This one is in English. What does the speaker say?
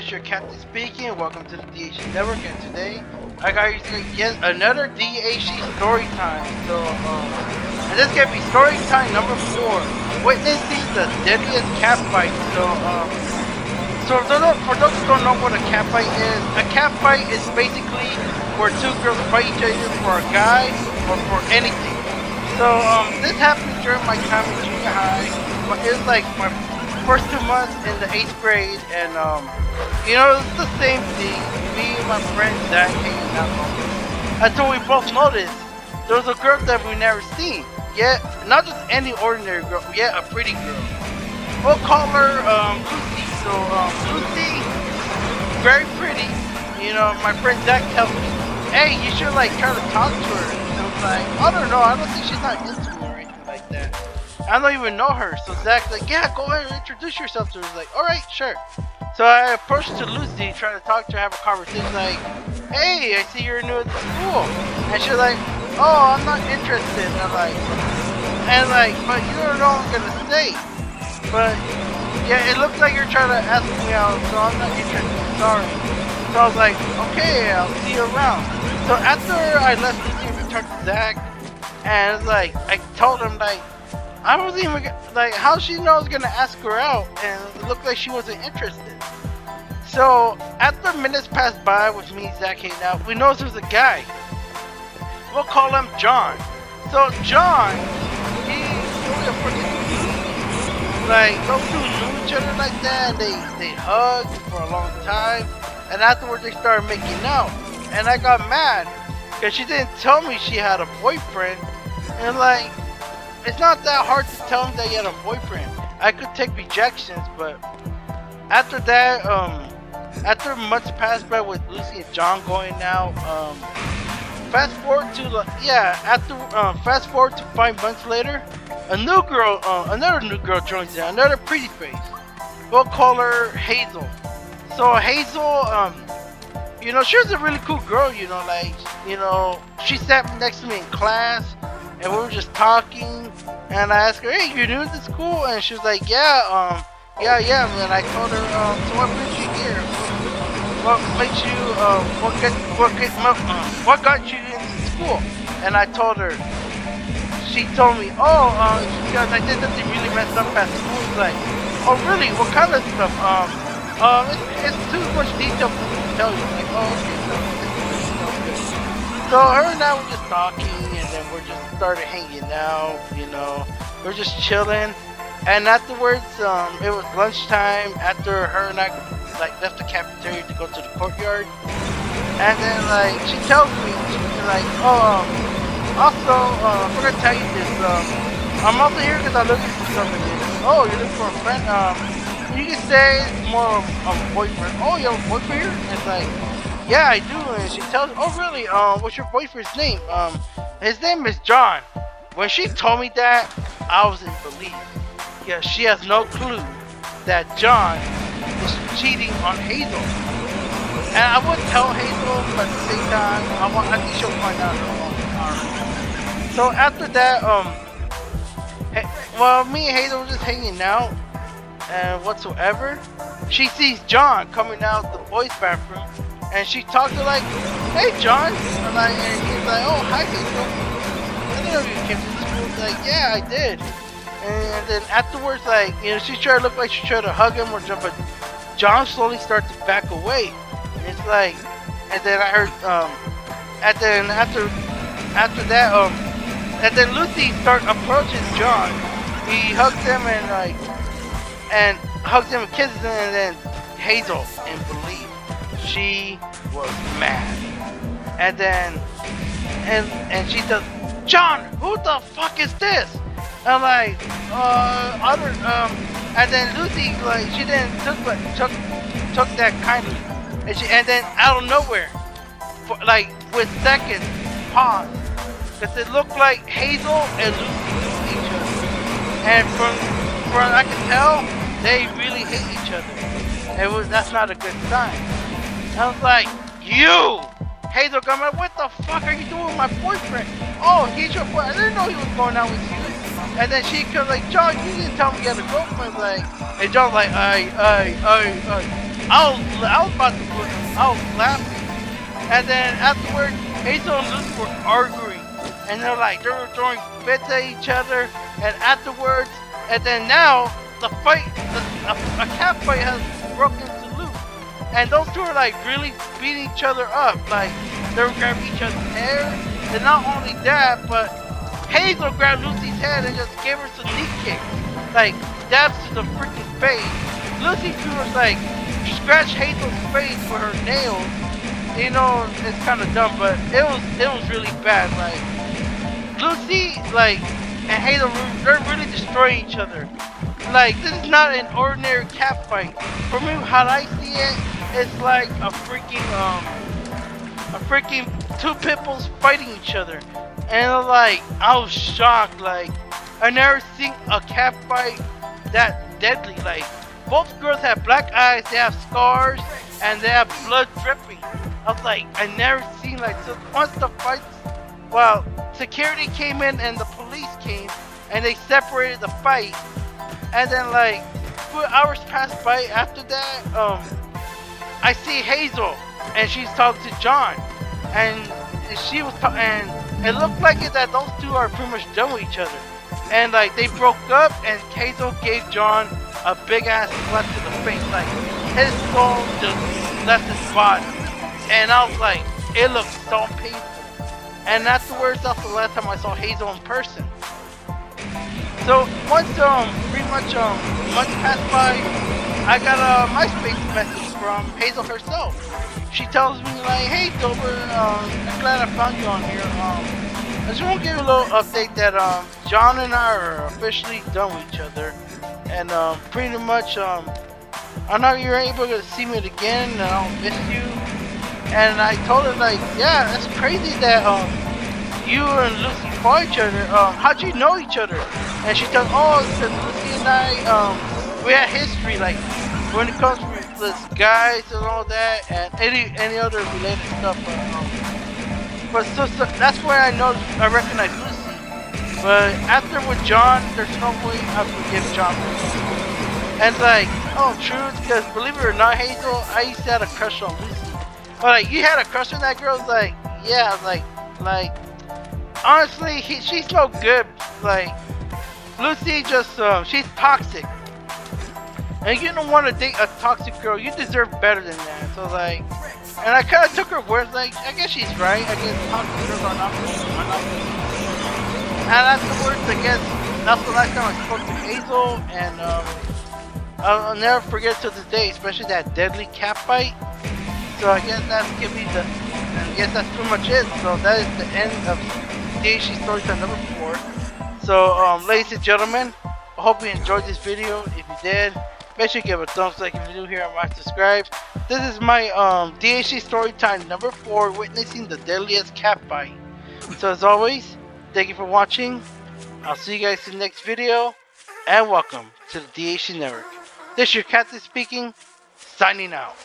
is your captain speaking. Welcome to the DHC network, and today I got you yet another DHC story time. And this is gonna be story time number 4, witnessing the deadliest catfight. For those who don't know what a catfight is basically where two girls fight each other for a guy or for anything. This happened during my time in junior high, but it was like my first 2 months in the 8th grade, and it's the same thing. Me and my friend Zach hanging out until we both noticed there was a girl that we never seen yet, not just any ordinary girl, yet a pretty girl. We'll call her Lucy. Lucy, very pretty. My friend Zach tells me, hey, you should like try to talk to her. And I was like, I don't know, I don't think she's not into me or anything like that. I don't even know her. So Zach's like, yeah, go ahead and introduce yourself to her. He's like, alright, sure. So I approached to Lucy, trying to talk to her, have a conversation, like, hey, I see you're new at the school. And she's like, oh, I'm not interested. And I'm like, but you don't know what I'm gonna say. But yeah, it looks like you're trying to ask me out, so I'm not interested, sorry. So I was like, okay, I'll see you around. So after I left Lucy and returned to Zach, and it's like, I told him, like, I wasn't even, like, how she know I was gonna ask her out, and it looked like she wasn't interested. So, after minutes passed by with me and Zach hanging out, we noticed there was a guy. We'll call him John. So, John, he's really a freaking dude. Like, those two knew each other like that, they hugged for a long time, and afterwards they started making out. And I got mad, because she didn't tell me she had a boyfriend, and like, it's not that hard to tell him that you had a boyfriend. I could take rejections, but after that, after months passed by with Lucy and John going out, fast forward to 5 months later, another new girl joins in, another pretty face. We'll call her Hazel. So Hazel, she was a really cool girl, she sat next to me in class, and we were just talking, and I asked her, hey, you new to school? And she was like, yeah, and I told her, so what brings you here? What makes you, what got you into school? And I told her, she told me, because I did something really messed up at school. She's like, oh really, what kind of stuff? It's too much detail for me to tell you. I'm like, okay, so her and I were just talking, and then we just started hanging out, we're just chilling. And afterwards, it was lunchtime after her and I left the cafeteria to go to the courtyard. And then she tells me, she's like, also, I forgot to tell you this, I'm also here because I'm looking for something. Oh, you're looking for a friend? You can say it's more of a boyfriend. Oh, you have a boyfriend here? And it's like, yeah, I do. And she tells me, oh really, what's your boyfriend's name? His name is John. When she told me that, I was in belief. Yeah, she has no clue that John is cheating on Hazel. And I wouldn't tell Hazel, but at the same time, I think she'll find out her own. So after that, me and Hazel were just hanging out, and whatsoever. She sees John coming out the boys' bathroom, and she talks to like, hey John, and he's like, oh hi Hazel, I didn't know you came to school. He's like, yeah, I did. And then afterwards, she tried to look like she tried to hug him or jump, but John slowly started to back away. And it's like, and then I heard, after that, and then Lucy started approaching John. He hugs him and hugs him and kisses him, and then Hazel, in belief, she was mad. And then, and she does, John, who the fuck is this? I'm like, and then Lucy, she didn't took that kindly, and then out of nowhere, with seconds, pause, because it looked like Hazel and Lucy knew each other, and from I can tell, they really hate each other. That's not a good sign. I was like, you, Hazel, come out, what the fuck are you doing with my boyfriend? Oh, he's your boyfriend. I didn't know he was going out with you. And then she comes like, John, you didn't tell me you had a girlfriend. And John's like, I was about to put him. I was laughing. And then afterwards, Hazel and Lucy were arguing. And they're like, they were throwing fits at each other. And afterwards, and then now, the fight, a cat fight has broken to loose. And those two are like really beating each other up. Like, they were grabbing each other's hair. And not only that, but Hazel grabbed Lucy's head and just gave her some knee kicks. Like, dabs to the freaking face. Lucy too was like, scratched Hazel's face with her nails. You know, it's kind of dumb, but it was really bad. Like, Lucy, like, and Hazel, they're really destroying each other. Like, this is not an ordinary cat fight. For me, how I see it, it's like a freaking two pit bulls fighting each other. And like, I was shocked. Like, I never seen a cat fight that deadly. Like, both girls have black eyes, they have scars, and they have blood dripping. I was like, I never seen like, so once the fights, well, security came in and the police came and they separated the fight. And then like, 4 hours passed by after that, I see Hazel and she's talking to John. And she was and it looked like it that those two are pretty much done with each other. And like, they broke up and Hazel gave John a big ass slap to the face. Like, his skull just left his body. And I was like, it looked so painful. And afterwards, that's the last time I saw Hazel in person. So once pretty much months passed by, I got a MySpace message from Hazel herself. She tells me like, hey Dober, I'm glad I found you on here. I just want to give you a little update that John and I are officially done with each other. And pretty much I know you're able to see me again and I'll miss you. And I told her like, yeah, that's crazy that you and Lucy fought each other. How'd you know each other? And she said, oh, because Lucy and I, we had history, like when it comes to this guys and all that, and any other related stuff. But so that's where I recognize Lucy. But after with John, there's no way I forgive John. And like, oh, truth, because believe it or not, Hazel, I used to have a crush on Lucy. But like, you had a crush on that girl? Like, yeah, like, honestly, she's no good. Like, Lucy just, she's toxic. And you don't want to date a toxic girl. You deserve better than that. So like, and I kind of took her words. Like, I guess she's right. I guess toxic girls are not good. And afterwards, I guess that's the last time I spoke to Hazel. And I'll never forget to this day, especially that deadly cat fight. So I guess that's gonna be I guess that's pretty much it. So that is the end of DHC Storytime number 4. So ladies and gentlemen, I hope you enjoyed this video. If you did, make sure you give a thumbs up. If you're new here, I might subscribe. This is my DHC Storytime number 4, witnessing the deadliest cat fight. So as always, thank you for watching. I'll see you guys in the next video, and welcome to the DHC Network. This is your captain speaking, signing out.